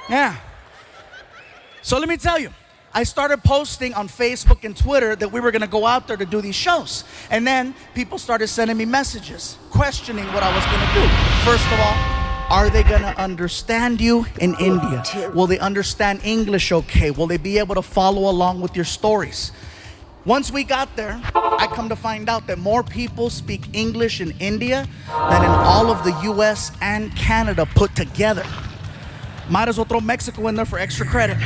Yeah. So let me tell you, I started posting on Facebook and Twitter that we were gonna go out there to do these shows. And then people started sending me messages, questioning what I was gonna do. First of all, are they gonna understand you in India? Will they understand English okay? Will they be able to follow along with your stories? Once we got there, I come to find out that more people speak English in India than in all of the US and Canada put together. Might as well throw Mexico in there for extra credit.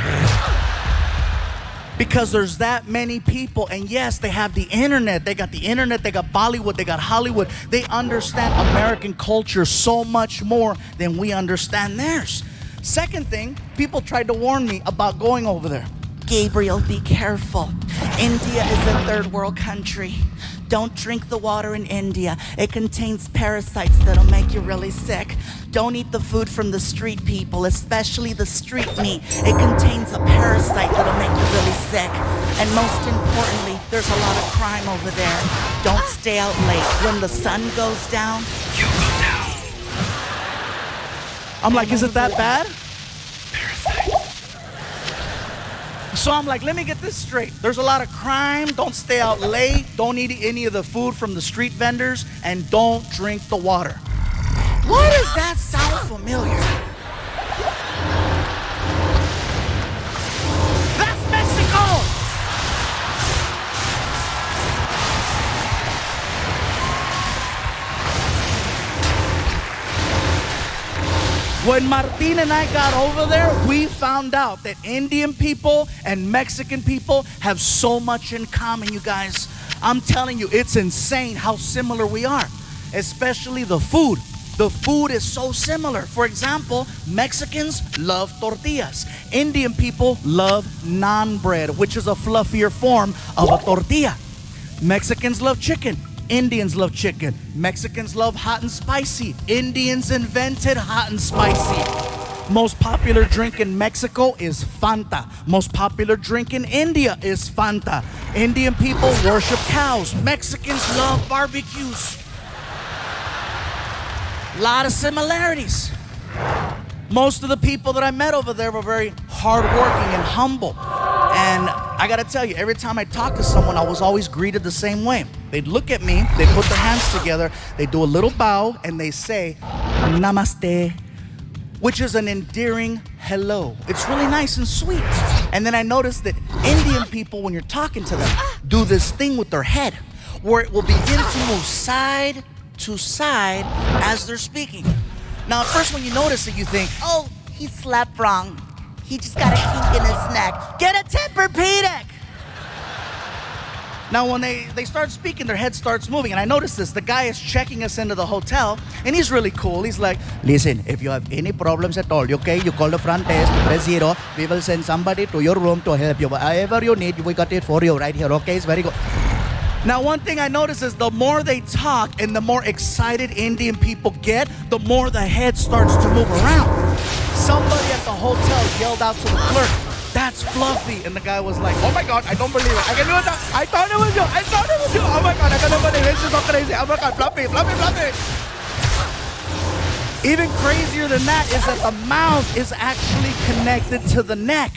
Because there's that many people, and yes, they have the internet. They got the internet, they got Bollywood, they got Hollywood. They understand American culture so much more than we understand theirs. Second thing, people tried to warn me about going over there. Gabriel, be careful. India is a third world country. Don't drink the water in India. It contains parasites that'll make you really sick. Don't eat the food from the street people, especially the street meat. It contains a parasite that'll make you really sick. And most importantly, there's a lot of crime over there. Don't stay out late. When the sun goes down, you go down. I'm like, is it that bad? Parasites. So I'm like, let me get this straight. There's a lot of crime. Don't stay out late. Don't eat any of the food from the street vendors. And don't drink the water. Why does that sound familiar? That's Mexico! When Martin and I got over there, we found out that Indian people and Mexican people have so much in common, you guys. I'm telling you, it's insane how similar we are, especially the food. The food is so similar. For example, Mexicans love tortillas. Indian people love naan bread, which is a fluffier form of a tortilla. Mexicans love chicken. Indians love chicken. Mexicans love hot and spicy. Indians invented hot and spicy. Most popular drink in Mexico is Fanta. Most popular drink in India is Fanta. Indian people worship cows. Mexicans love barbecues. A lot of similarities. Most of the people that I met over there were very hardworking and humble. And I gotta tell you, every time I talked to someone, I was always greeted the same way. They'd look at me, they'd put their hands together, they do a little bow, and they say, Namaste, which is an endearing hello. It's really nice and sweet. And then I noticed that Indian people, when you're talking to them, do this thing with their head, where it will begin to move side to side as they're speaking. Now, at first when you notice it, you think, oh, he slept wrong. He just got a kink in his neck. Get a Tempur-Pedic! Now, when they start speaking, their head starts moving. And I noticed this. The guy is checking us into the hotel, and he's really cool. He's like, listen, if you have any problems at all, okay, you call the front desk, you press 0. We will send somebody to your room to help you. Whatever you need, we got it for you right here, okay? It's very good. Now, one thing I notice is the more they talk and the more excited Indian people get, the more the head starts to move around. Somebody at the hotel yelled out to the clerk, that's Fluffy. And the guy was like, oh my God, I don't believe it. I can do it. I thought it was you. I thought it was you. Oh my God, I can't believe it. This is so crazy. Oh my God, Fluffy, Fluffy, Fluffy. Even crazier than that is that the mouth is actually connected to the neck.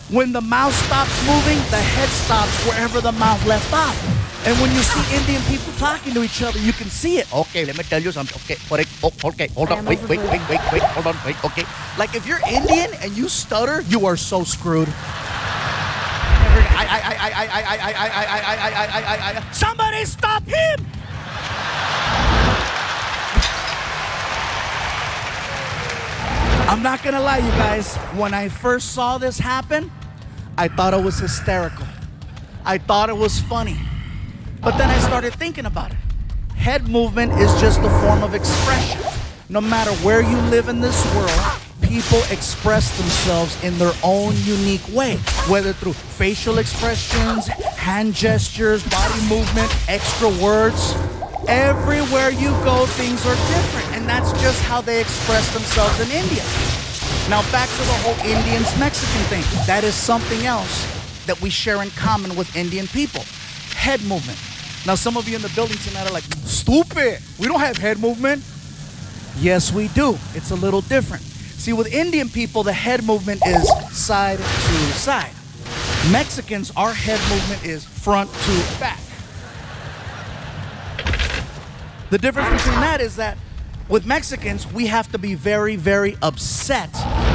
When the mouth stops moving, the head stops wherever the mouth left off. And when you see Indian people talking to each other, you can see it. Okay, let me tell you something. Okay, okay, hold on. Wait, hold on, wait, okay. Like if you're Indian and you stutter, you are so screwed. Somebody stop him! I'm not gonna lie, you guys. When I first saw this happen, I thought it was hysterical. I thought it was funny. But then I started thinking about it. Head movement is just a form of expression. No matter where you live in this world, people express themselves in their own unique way, whether through facial expressions, hand gestures, body movement, extra words. Everywhere you go, things are different, and that's just how they express themselves in India. Now back to the whole Indians-Mexican thing. That is something else that we share in common with Indian people. Head movement. Now some of you in the building tonight are like, stupid, we don't have head movement. Yes, we do. It's a little different. See, with Indian people, the head movement is side to side. Mexicans, our head movement is front to back. The difference between that is that with Mexicans, we have to be very, very upset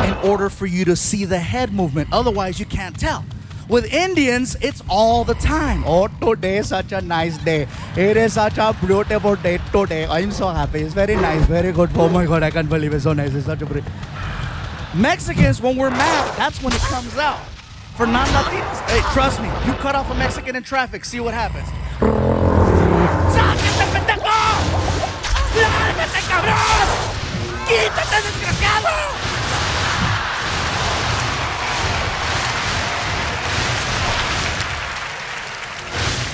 in order for you to see the head movement. Otherwise, you can't tell. With Indians, it's all the time. Oh, today is such a nice day. It is such a beautiful day today. I'm so happy. It's very nice, very good. Oh my God, I can't believe it's so nice. It's such a pretty. Mexicans, when we're mad, that's when it comes out. For non-Latinos, hey, trust me, you cut off a Mexican in traffic, see what happens. ¡Sáquete, pendejo! ¡Lárgate, cabrón! ¡Quítate, desgraciado!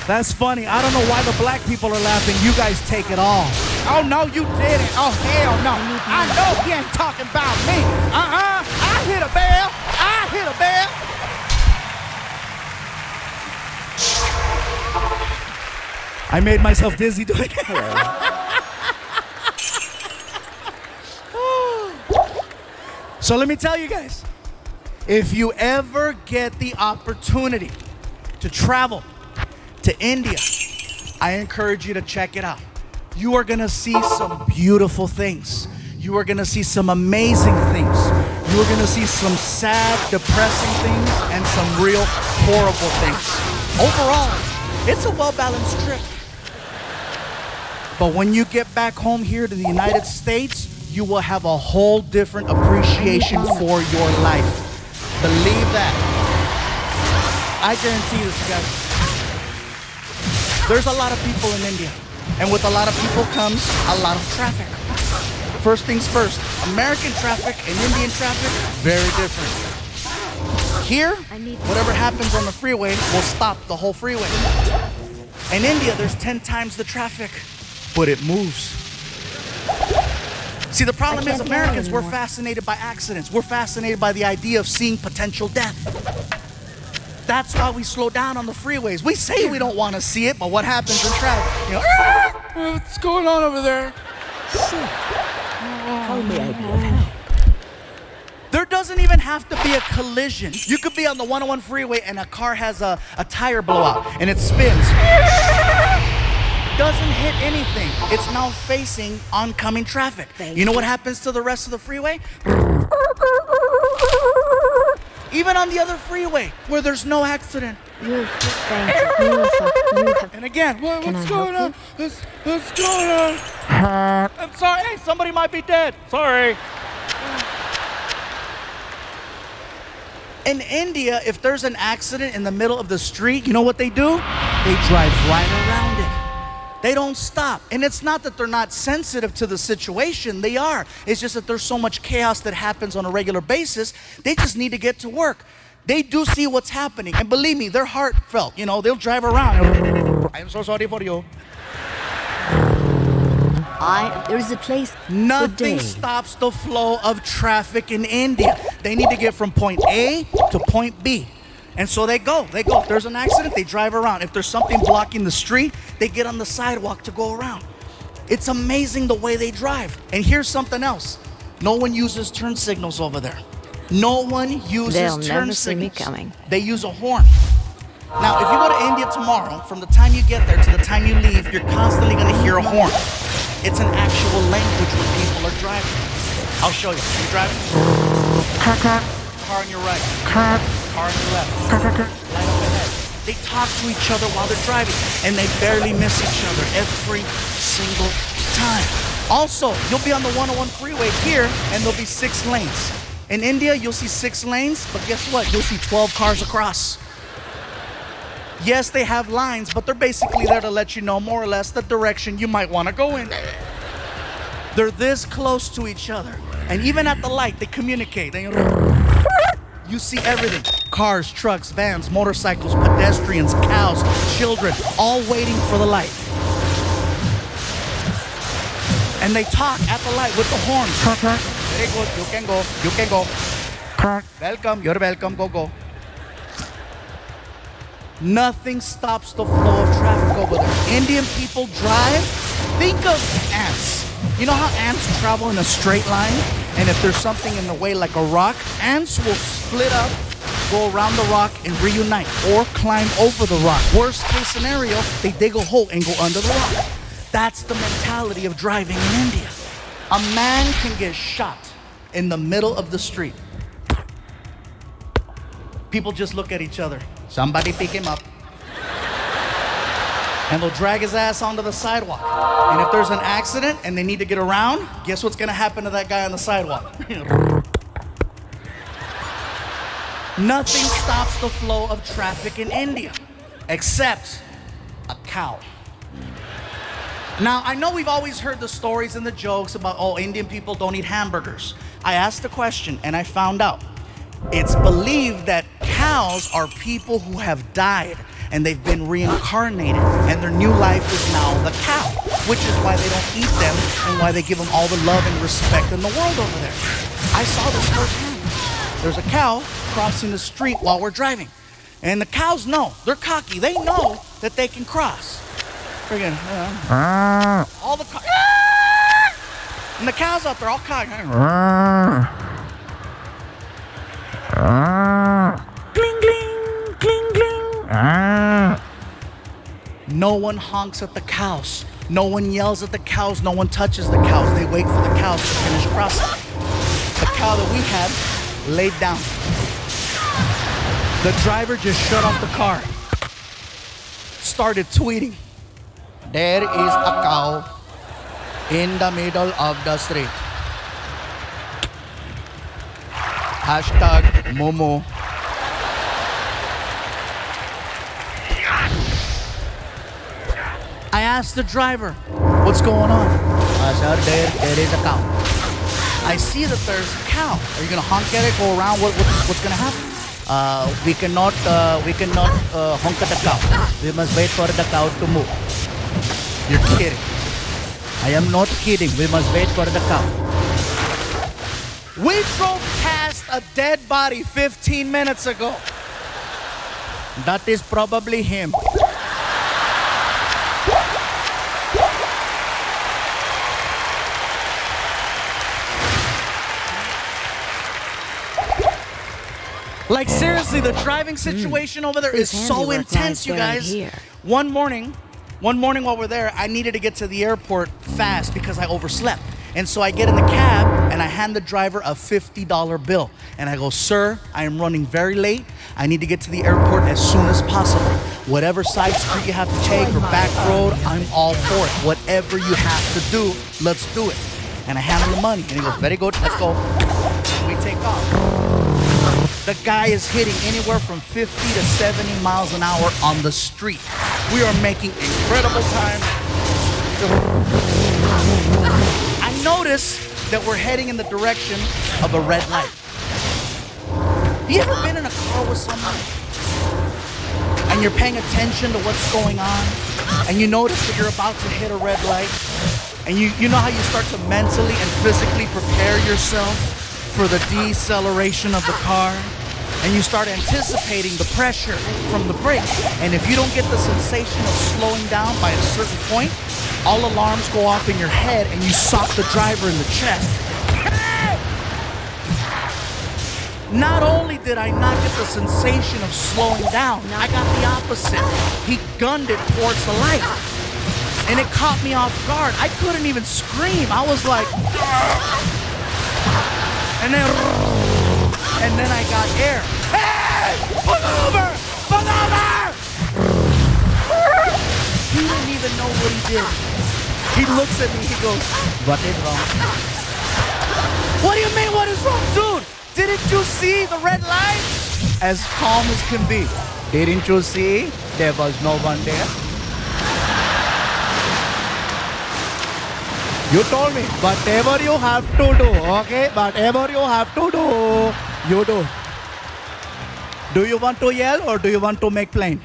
That's funny. I don't know why the black people are laughing. You guys take it all. Oh, no, you didn't. Oh, hell no. I know he ain't talking about me. I hit a bell. I hit a bell. I made myself dizzy doing it. So let me tell you guys, if you ever get the opportunity to travel to India, I encourage you to check it out. You are gonna see some beautiful things. You are gonna see some amazing things. You are gonna see some sad, depressing things and some real horrible things. Overall, it's a well-balanced trip. But when you get back home here to the United States, you will have a whole different appreciation for your life. Believe that. I guarantee this, guys. There's a lot of people in India, and with a lot of people comes a lot of traffic. First things first, American traffic and Indian traffic, very different. Here, whatever happens on the freeway will stop the whole freeway. In India, there's 10 times the traffic, but it moves. See, the problem is Americans, we're fascinated by accidents. We're fascinated by the idea of seeing potential death. That's why we slow down on the freeways. We say we don't want to see it, but what happens in traffic? You know, what's going on over there? How may I be of help? There doesn't even have to be a collision. You could be on the 101 freeway and a car has a tire blowout and it spins. Doesn't hit anything. It's now facing oncoming traffic. You know what happens to the rest of the freeway? Even on the other freeway where there's no accident. And again, what's going on? What's going on? I'm sorry. Hey, somebody might be dead. Sorry. In India, if there's an accident in the middle of the street, you know what they do? They drive right around it. They don't stop. And it's not that they're not sensitive to the situation. They are. It's just that there's so much chaos that happens on a regular basis. They just need to get to work. They do see what's happening. And believe me, they're heartfelt. You know, they'll drive around. I'm so sorry for you. There is a place. Nothing stops the flow of traffic in India. They need to get from point A to point B. And so they go. If there's an accident, they drive around. If there's something blocking the street, they get on the sidewalk to go around. It's amazing the way they drive. And here's something else. No one uses turn signals over there. No one uses They'll turn never see me signals. coming. They use a horn. Now, if you go to India tomorrow, from the time you get there to the time you leave, you're constantly going to hear a horn. It's an actual language where people are driving. I'll show you. You driving? Car on your right. Car on your left. Light up ahead. They talk to each other while they're driving, and they barely miss each other every single time. Also, you'll be on the 101 freeway here, and there'll be 6 lanes. In India, you'll see 6 lanes, but guess what? You'll see 12 cars across. Yes, they have lines, but they're basically there to let you know more or less the direction you might want to go in. They're this close to each other. And even at the light, they communicate. You see everything. Cars, trucks, vans, motorcycles, pedestrians, cows, children, all waiting for the light. And they talk at the light with the horn. Very good, you can go, you can go. Welcome, you're welcome, go. Nothing stops the flow of traffic over there. Indian people drive. Think of ants. You know how ants travel in a straight line? And if there's something in the way like a rock, ants will split up, go around the rock and reunite, or climb over the rock. Worst case scenario, they dig a hole and go under the rock. That's the mentality of driving in India. A man can get shot in the middle of the street. People just look at each other. Somebody pick him up. And they'll drag his ass onto the sidewalk. And if there's an accident and they need to get around, guess what's gonna happen to that guy on the sidewalk? Nothing stops the flow of traffic in India, except a cow. Now, I know we've always heard the stories and the jokes about, oh, Indian people don't eat hamburgers. I asked the question and I found out. It's believed that cows are people who have died and they've been reincarnated, and their new life is now the cow, which is why they don't eat them and why they give them all the love and respect in the world over there. I saw this firsthand. There's a cow crossing the street while we're driving, and the cows know, they're cocky, they know that they can cross. Friggin', all the cows, and the cows out there all cocky. Gling, gling, gling, gling. No one honks at the cows. No one yells at the cows. No one touches the cows. They wait for the cows to finish crossing. The cow that we had laid down. The driver just shut off the car. Started tweeting. There is a cow in the middle of the street. Hashtag Momo. I asked the driver, what's going on? Sir, there is a cow. I see that there's a cow. Are you gonna honk at it, go around? What's gonna happen? We cannot honk at the cow. We must wait for the cow to move. You're kidding. I am not kidding. We must wait for the cow. We drove past a dead body 15 minutes ago. That is probably him. Like seriously, the driving situation over there is so intense, you guys. One morning while we're there, I needed to get to the airport fast because I overslept. And so I get in the cab and I hand the driver a $50 bill. And I go, sir, I am running very late. I need to get to the airport as soon as possible. Whatever side street you have to take or back road, I'm all for it. Whatever you have to do, let's do it. And I hand him the money. And he goes, very good, let's go. And we take off. The guy is hitting anywhere from 50 to 70 miles an hour on the street. We are making incredible time. I notice that we're heading in the direction of a red light. Have you ever been in a car with someone and you're paying attention to what's going on and you notice that you're about to hit a red light and you know how you start to mentally and physically prepare yourself for the deceleration of the car, and you start anticipating the pressure from the brake. And if you don't get the sensation of slowing down by a certain point, all alarms go off in your head and you sock the driver in the chest. Not only did I not get the sensation of slowing down, I got the opposite. He gunned it towards the light. And it caught me off guard. I couldn't even scream. I was like, and then I got air. Hey! Pull over! Pull over! He didn't even know what he did. He looks at me, he goes, what is wrong? What do you mean, what is wrong? Dude, didn't you see the red light? As calm as can be. Didn't you see? There was no one there. You told me, whatever you have to do, okay? Whatever you have to do, you do. Do you want to yell or do you want to make plain?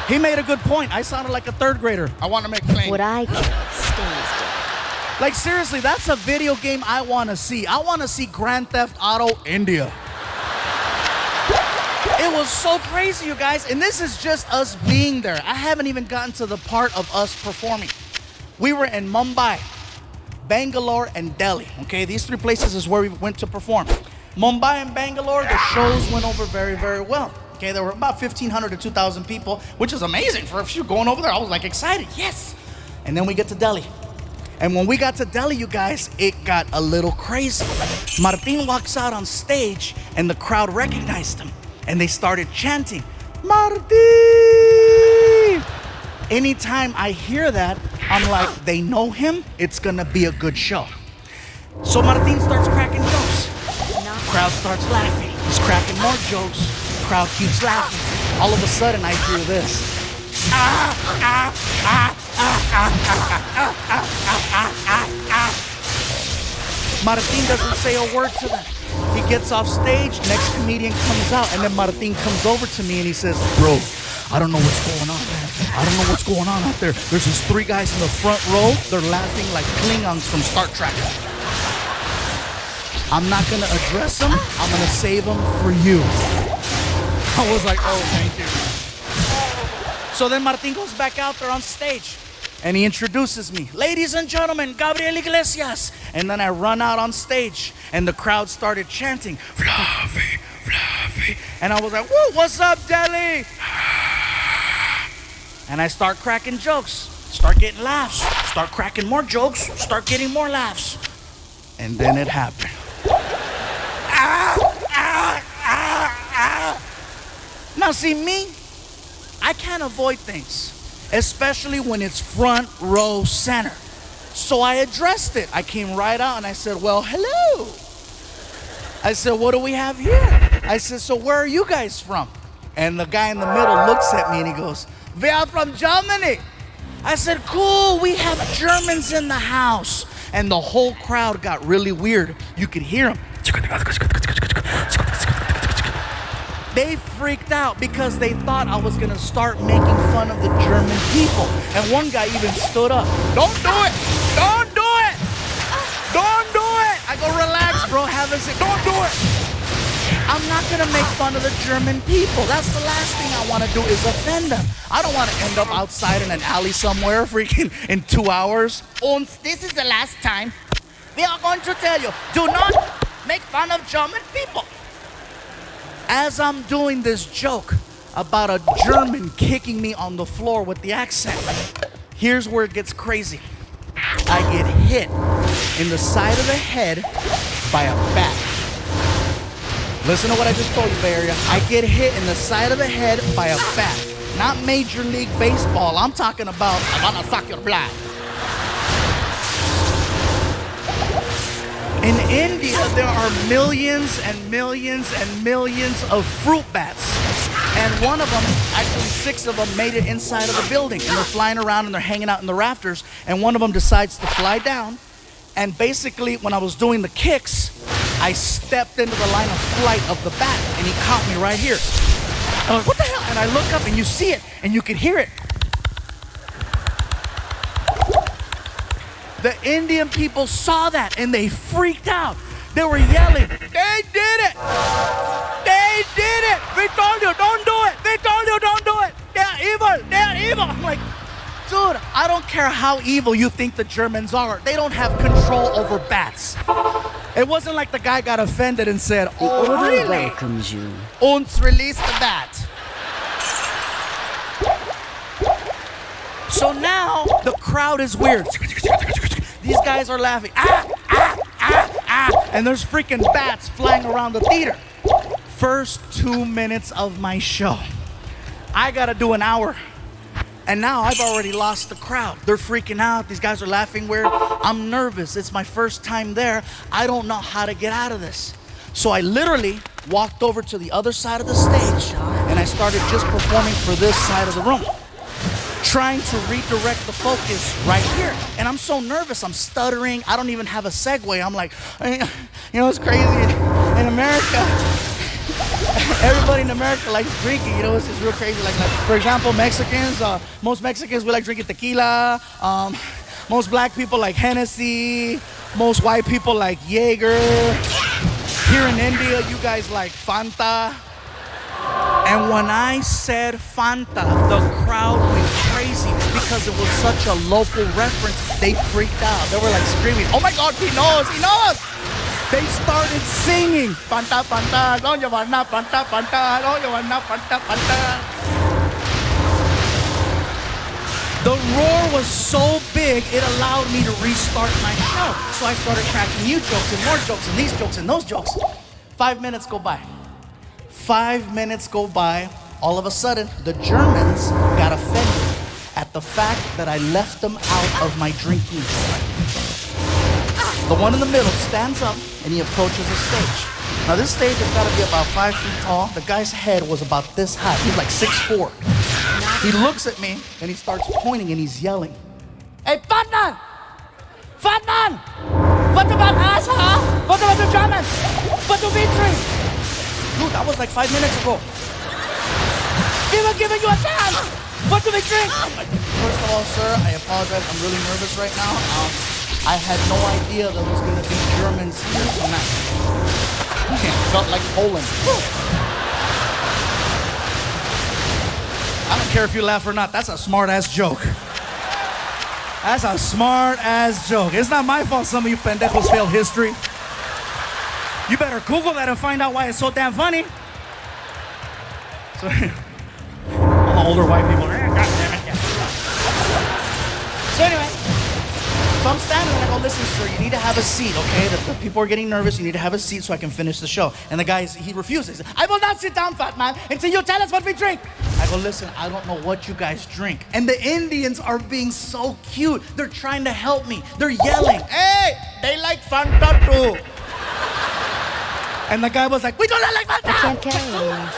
He made a good point. I sounded like a third grader. I want to make plain. What I can stays. Like seriously, that's a video game I want to see. I want to see Grand Theft Auto India. It was so crazy, you guys. And this is just us being there. I haven't even gotten to the part of us performing. We were in Mumbai. Bangalore, and Delhi. Okay, these 3 places is where we went to perform. Mumbai and Bangalore, the shows went over very, very well. Okay, there were about 1,500 to 2,000 people, which is amazing for if you're going over there. I was like excited, yes. And then we get to Delhi. And when we got to Delhi, you guys, it got a little crazy. Martin walks out on stage and the crowd recognized him. And they started chanting, Martin! Anytime I hear that, I'm like, they know him, it's gonna be a good show. So Martin starts cracking jokes. Crowd starts laughing. He's cracking more jokes. Crowd keeps laughing. All of a sudden, I hear this. Martin doesn't say a word to them. He gets off stage, next comedian comes out, and then Martin comes over to me and he says, bro, I don't know what's going on, man. I don't know what's going on out there. There's these 3 guys in the front row. They're laughing like Klingons from Star Trek. I'm not gonna address them. I'm gonna save them for you. I was like, oh, thank you. So then Martin goes back out there on stage and he introduces me. Ladies and gentlemen, Gabriel Iglesias. And then I run out on stage and the crowd started chanting, Fluffy, Fluffy. And I was like, whoa, what's up, Delhi? And I start cracking jokes, start getting laughs, start cracking more jokes, start getting more laughs. And then it happened. Now see me, I can't avoid things, especially when it's front row center. So I addressed it. I came right out and I said, well, hello. I said, what do we have here? I said, so where are you guys from? And the guy in the middle looks at me and he goes, we are from Germany. I said, cool, we have Germans in the house. And the whole crowd got really weird. You could hear them. They freaked out because they thought I was gonna start making fun of the German people. And one guy even stood up. Don't do it! Don't do it! Don't do it! I go, relax, bro, have a seat. Don't do it! I'm not gonna make fun of the German people. That's the last thing I wanna do is offend them. I don't wanna end up outside in an alley somewhere freaking in 2 hours. And this is the last time we are going to tell you, do not make fun of German people. As I'm doing this joke about a German kicking me on the floor with the accent, here's where it gets crazy. I get hit in the side of the head by a bat. Listen to what I just told you, Bay Area. I get hit in the side of the head by a bat. Not Major League Baseball. I'm talking about, I'm gonna suck your blood. In India, there are millions and millions and millions of fruit bats. And one of them, actually 6 of them, made it inside of the building. And they're flying around and they're hanging out in the rafters. And one of them decides to fly down. And basically, when I was doing the kicks, I stepped into the line of flight of the bat. And he caught me right here. I'm like, what the hell? And I look up and you see it and you can hear it. The Indian people saw that and they freaked out. They were yelling, they did it! They did it! We told you, don't do it! We told you, don't do it! They're evil! They're evil! I'm like, dude, I don't care how evil you think the Germans are. They don't have control over bats. It wasn't like the guy got offended and said, oh, really? Welcomes you. Uns release the bat. So now the crowd is weird. These guys are laughing. And there's freaking bats flying around the theater. First 2 minutes of my show. I gotta do an hour. And now I've already lost the crowd. They're freaking out. These guys are laughing weird. I'm nervous. It's my first time there. I don't know how to get out of this. So I literally walked over to the other side of the stage and I started just performing for this side of the room, trying to redirect the focus right here. And I'm so nervous, I'm stuttering. I don't even have a segue. I'm like, you know, it's crazy. In America, everybody in America likes drinking. You know, it's real crazy. Like for example, Mexicans, most Mexicans, we like drinking tequila. Most black people like Hennessy. Most white people like Jaeger. Here in India, you guys like Fanta. And when I said Fanta, the crowd went crazy because it was such a local reference, they freaked out. They were like screaming, oh my God, he knows, he knows. They started singing. Panta, panta, no, you want not, panta, panta, no, you want not, panta, panta. The roar was so big, it allowed me to restart my show. So I started cracking new jokes and more jokes and these jokes and those jokes. 5 minutes go by. 5 minutes go by. All of a sudden, the Germans got offended at the fact that I left them out of my drinking joint. The one in the middle stands up and he approaches the stage. Now this stage has got to be about 5 feet tall. The guy's head was about this high. He's like 6'4". He looks at me and he starts pointing and he's yelling, hey, fat man! Fat man! What about us, huh? What about the Germans? What do we drink? Dude, that was like 5 minutes ago. We were giving you a chance! What do we drink? First of all, sir, I apologize. I'm really nervous right now. I had no idea there was going to be Germans here tonight. It felt like Poland. I don't care if you laugh or not. That's a smart-ass joke. That's a smart-ass joke. It's not my fault some of you pendejos failed history. You better Google that and find out why it's so damn funny. So, all the older white people. So anyway, so I'm standing and I go, listen, sir, you need to have a seat, okay? The people are getting nervous. You need to have a seat so I can finish the show. And the guy, he refuses. I will not sit down, fat man, until you tell us what we drink. I go, listen, I don't know what you guys drink. And the Indians are being so cute. They're trying to help me. They're yelling, hey, they like Fanta too. And the guy was like, we do not like Fanta. I can't carry.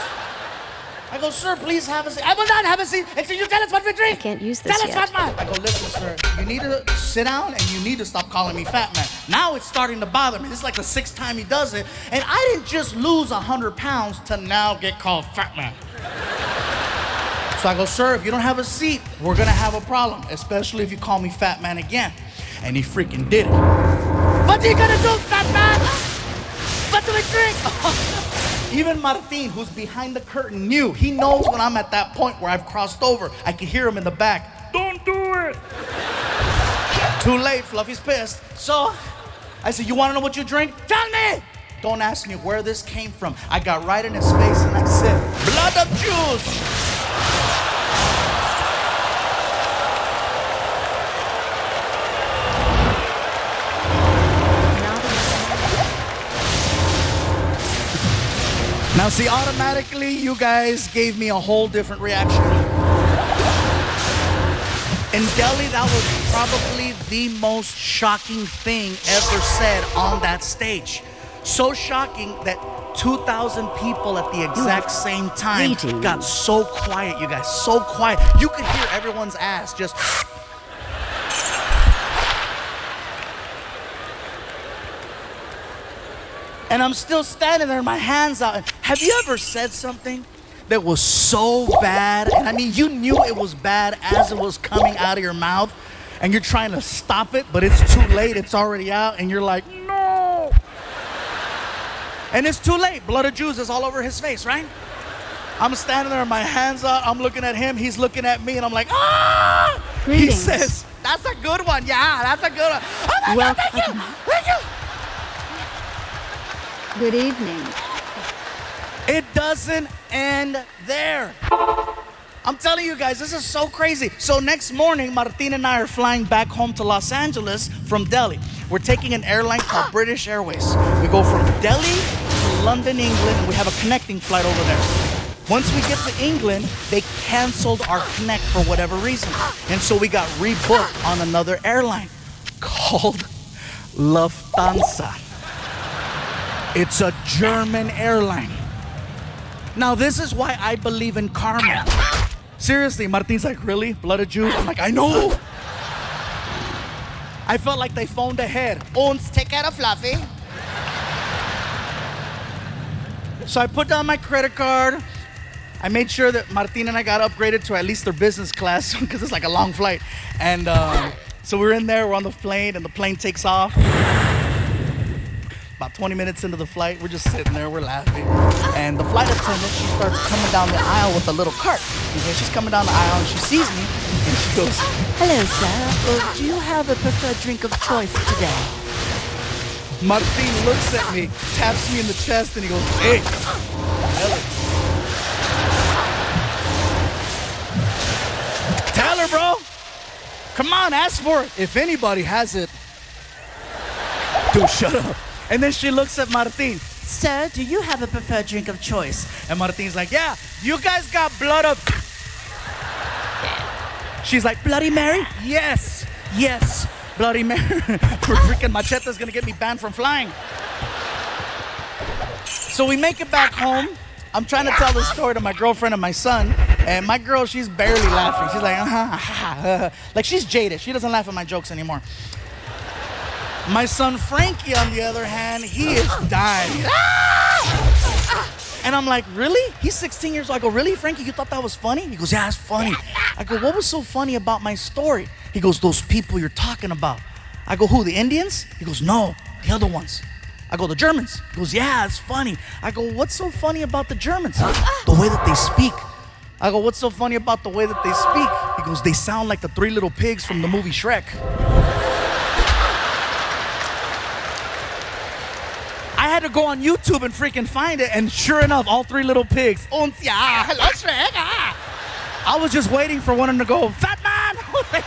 I go, sir, please have a seat. I will not have a seat until you tell us what we drink. I can't use this Tell yet. us, fat man. I go, listen, sir, you need to sit down and you need to stop calling me fat man. Now it's starting to bother me. This is like the 6th time he does it. And I didn't just lose 100 pounds to now get called fat man. So I go, sir, if you don't have a seat, we're going to have a problem, especially if you call me fat man again. And he freaking did it. What are you going to do, fat man? What do we drink? Even Martin, who's behind the curtain, knew. He knows when I'm at that point where I've crossed over. I can hear him in the back. Don't do it. Too late, Fluffy's pissed. So I said, you want to know what you drink? Tell me. Don't ask me where this came from. I got right in his face and I said, blood of juice. Now see, automatically you guys gave me a whole different reaction. In Delhi, that was probably the most shocking thing ever said on that stage. So shocking that 2,000 people at the exact same time got so quiet, you guys, so quiet. You could hear everyone's ass just... And I'm still standing there, my hands out. Have you ever said something that was so bad? And I mean, you knew it was bad as it was coming out of your mouth, and you're trying to stop it, but it's too late, it's already out, and you're like, no. And it's too late. Blood of Jews is all over his face, right? I'm standing there, my hands out, I'm looking at him, he's looking at me, and I'm like, ah! Greetings. He says, that's a good one. Yeah, that's a good one. Oh my God, thank you. Thank you. Good evening. It doesn't end there. I'm telling you guys, this is so crazy. So next morning, Martin and I are flying back home to Los Angeles from Delhi. We're taking an airline called British Airways. We go from Delhi to London, England, and we have a connecting flight over there. Once we get to England, they canceled our connect for whatever reason. And so we got rebooked on another airline called Lufthansa. It's a German airline. Now, this is why I believe in karma. Seriously, Martin's like, really? Blood of Jews? I'm like, I know. I felt like they phoned ahead. Ons, take care of Fluffy. So I put down my credit card. I made sure that Martin and I got upgraded to at least their business class because it's like a long flight. And so we're in there, we're on the plane, and the plane takes off. About 20 minutes into the flight, we're just sitting there, we're laughing. And the flight attendant, she starts coming down the aisle with a little cart. Okay, she's coming down the aisle and she sees me She goes, Hello, sir. do you have a preferred drink of choice today? Martin looks at me, taps me in the chest, and he goes, hey, tell her, bro. Come on, ask for it. If anybody has it. Dude, shut up. And then she looks at Martin. Sir, do you have a preferred drink of choice? And Martin's like, yeah, you guys got blood of... She's like, Bloody Mary? Yes, yes, Bloody Mary. Freaking Machete's gonna get me banned from flying. So we make it back home. I'm trying to tell this story to my girlfriend and my son. And my girl, she's barely laughing. She's like, like she's jaded. She doesn't laugh at my jokes anymore. My son Frankie, on the other hand, he is dying. And I'm like, really? He's 16 years old. I go, really, Frankie? You thought that was funny? He goes, yeah, it's funny. I go, what was so funny about my story? He goes, those people you're talking about. I go, who, the Indians? He goes, no, the other ones. I go, the Germans. He goes, yeah, it's funny. I go, what's so funny about the Germans? The way that they speak. I go, what's so funny about the way that they speak? He goes, they sound like the three little pigs from the movie Shrek. I had to go on YouTube and freaking find it, and sure enough, all three little pigs. Hello, Shrek. I was just waiting for one of them to go, fat man.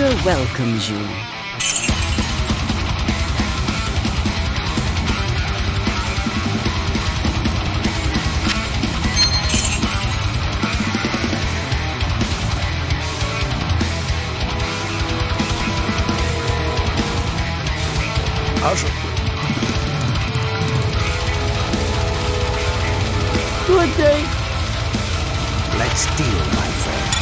Danger welcomes you. Good day. Let's deal, my friend.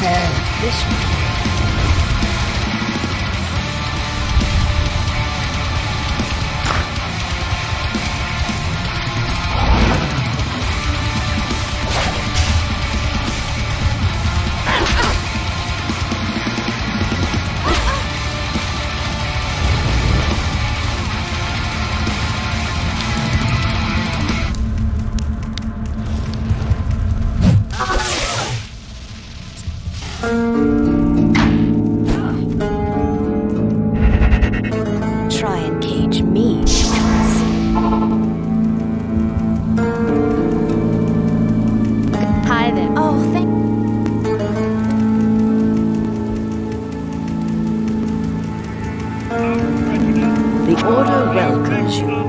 This one. Try and cage me. Hi there. Oh, thank. The Order welcomes you.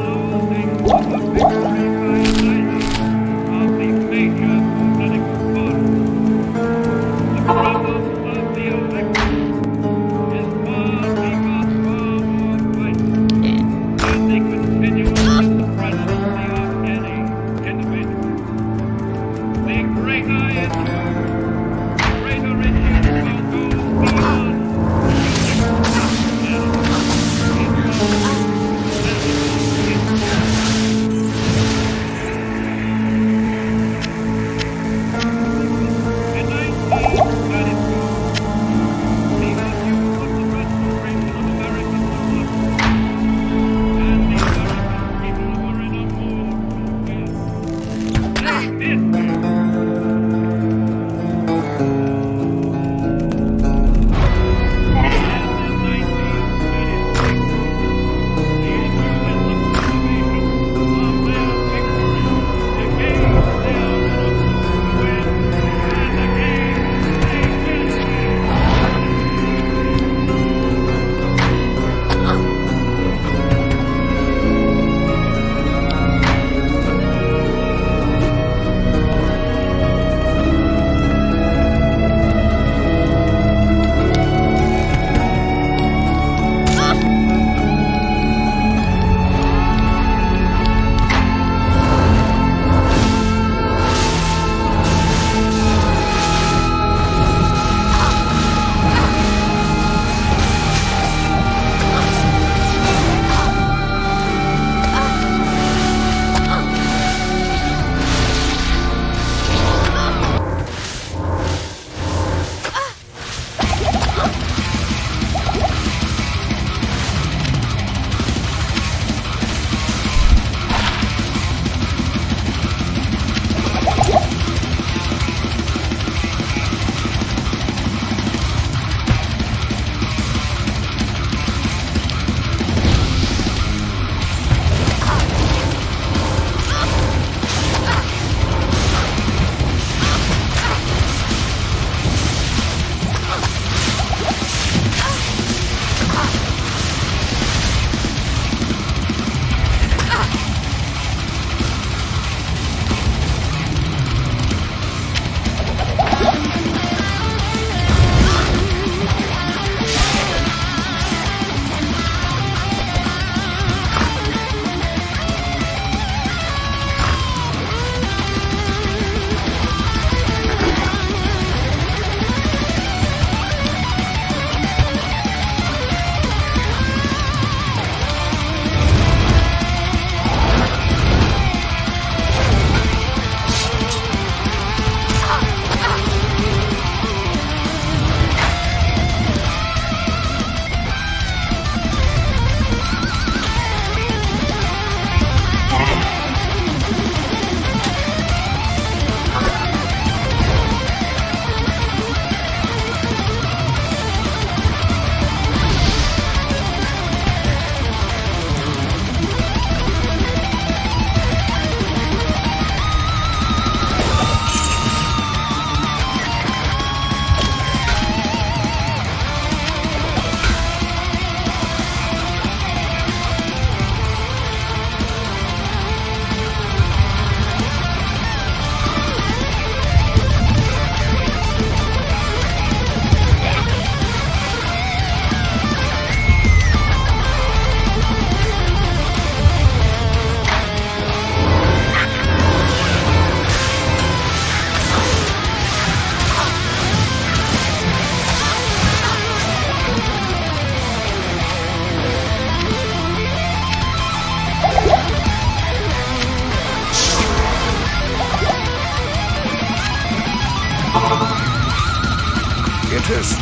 scientist.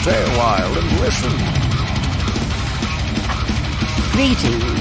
Stay a while and listen. Greetings.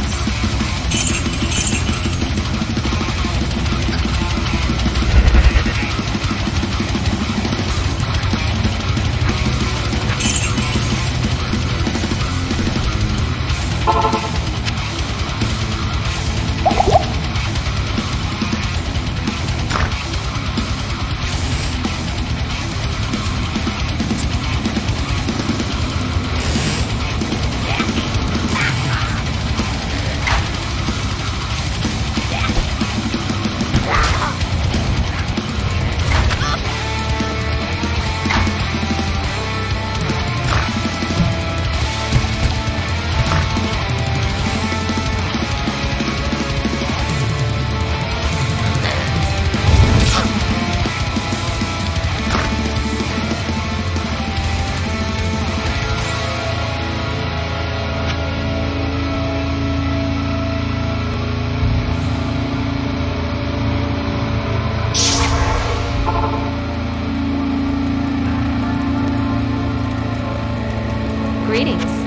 Greetings.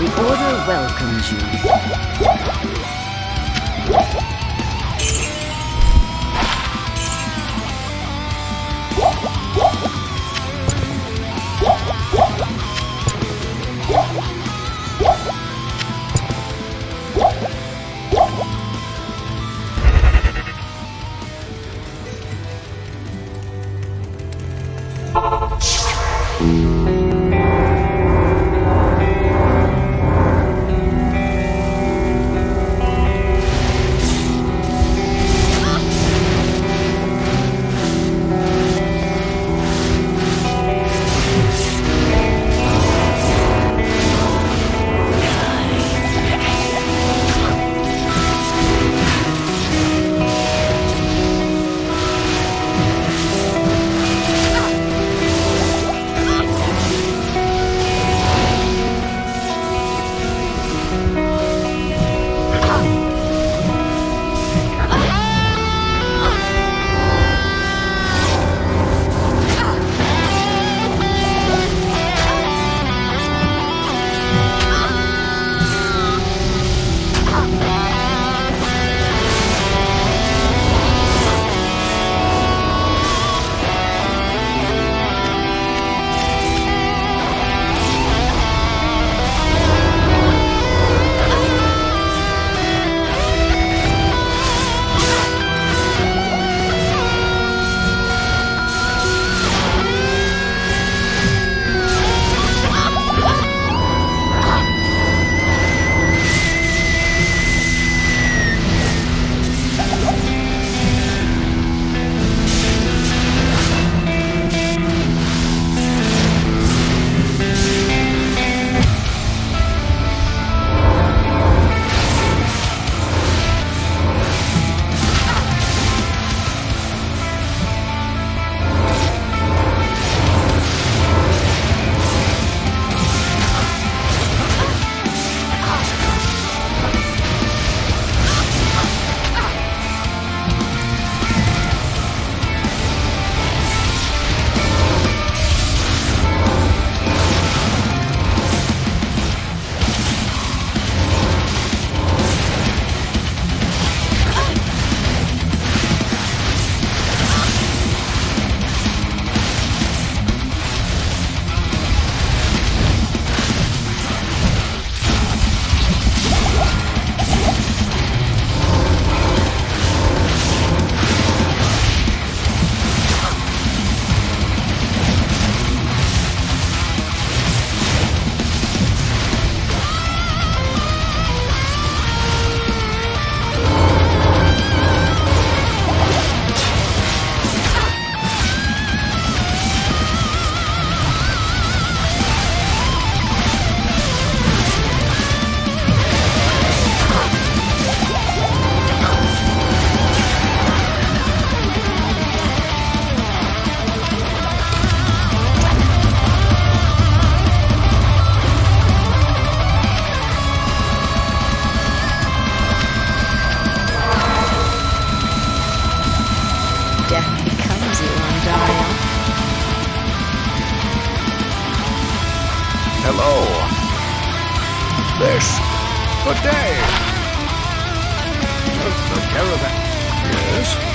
The Order welcomes you. Hello. This, good day. The caravan. Yes?